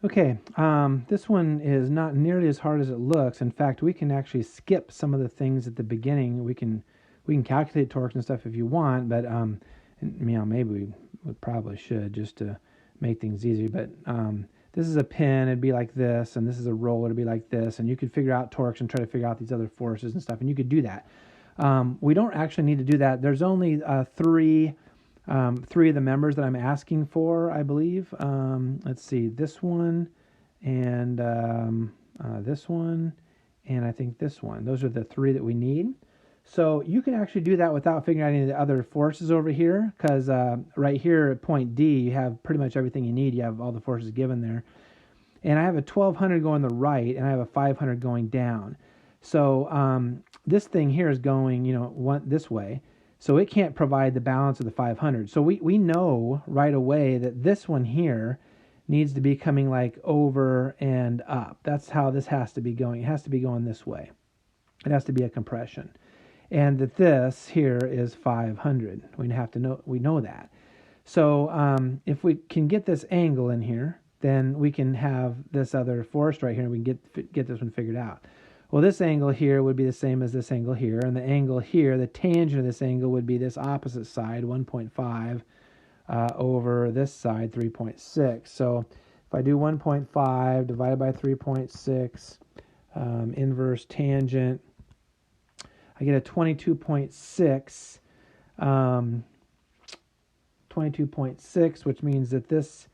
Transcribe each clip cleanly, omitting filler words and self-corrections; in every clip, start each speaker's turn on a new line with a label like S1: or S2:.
S1: Okay, this one is not nearly as hard as it looks. In fact, we can actually skip some of the things at the beginning. We can calculate torques and stuff if you want, but maybe we probably should just to make things easier. But this is a pin, it'd be like this, and this is a roller, it'd be like this, and you could figure out torques and try to figure out these other forces and stuff, and you could do that. We don't actually need to do that. There's only three of the members that I'm asking for, I believe. Let's see, this one and this one, and I think this one. Those are the three that we need. So you can actually do that without figuring out any of the other forces over here, because right here at point D, you have pretty much everything you need. You have all the forces given there. And I have a 1200 going the right, and I have a 500 going down. So this thing here is going, this way. So it can't provide the balance of the 500. So we know right away that this one here needs to be coming like over and up. That's how this has to be going. It has to be going this way. It has to be a compression. And that this here is 500. We know that. So if we can get this angle in here, then we can have this other force right here, and we can get this one figured out. Well, this angle here would be the same as this angle here, and the angle here, the tangent of this angle would be this opposite side, 1.5, over this side, 3.6. So if I do 1.5 divided by 3.6, inverse tangent, I get a 22.6, 22.6, which means that this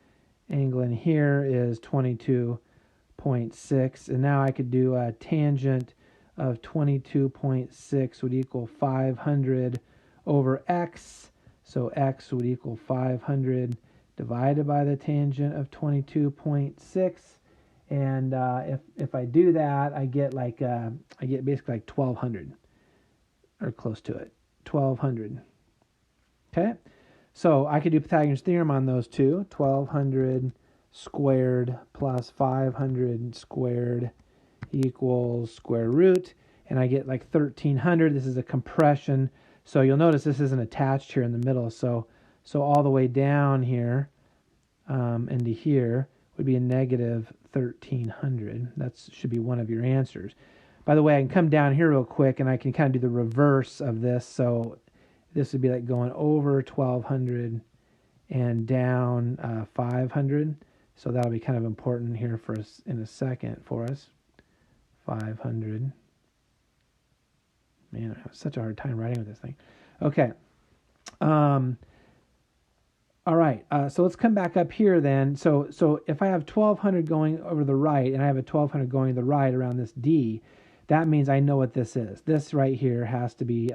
S1: angle in here is 22.6, and now I could do a tangent of 22.6 would equal 500 over x, so x would equal 500 divided by the tangent of 22.6, and if I do that, I get basically like 1200, or close to it, 1200. Okay, so I could do Pythagorean's theorem on those two. 1200 squared plus 500 squared equals square root, and I get like 1300. This is a compression, so you'll notice this isn't attached here in the middle. So all the way down here into here would be a negative 1300. That should be one of your answers. By the way, I can come down here real quick, and I can kind of do the reverse of this. So this would be like going over 1200 and down 500. So that'll be kind of important here for us in a second for us. 500. Man, I have such a hard time writing with this thing. Okay. All right. So let's come back up here then. So if I have 1200 going over the right, and I have a 1200 going to the right around this D, that means I know what this is. This right here has to be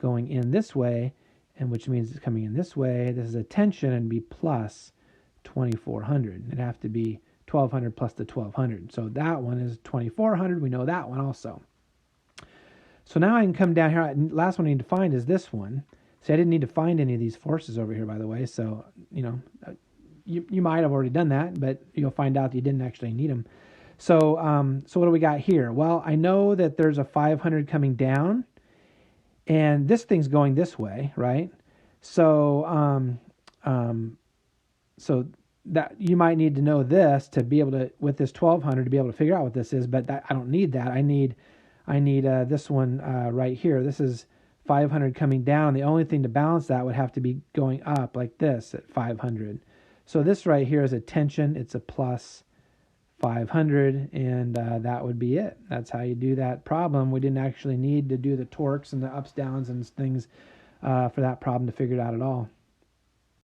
S1: going in this way, and which means it's coming in this way. This is a tension and be plus 2400. It'd have to be 1200 plus the 1200. So that one is 2400. We know that one also. So now I can come down here. Last one I need to find is this one. See, I didn't need to find any of these forces over here, by the way. So, you might have already done that, but you'll find out that you didn't actually need them. So what do we got here? Well, I know that there's a 500 coming down, and this thing's going this way, right? So so that you might need to know this to be able to, with this 1200, to be able to figure out what this is. But I don't need that. I need this one right here. This is 500 coming down. The only thing to balance that would have to be going up like this at 500. So this right here is a tension. It's a plus 500, and that would be it. That's how you do that problem. We didn't actually need to do the torques and the ups, downs, and things for that problem to figure it out at all.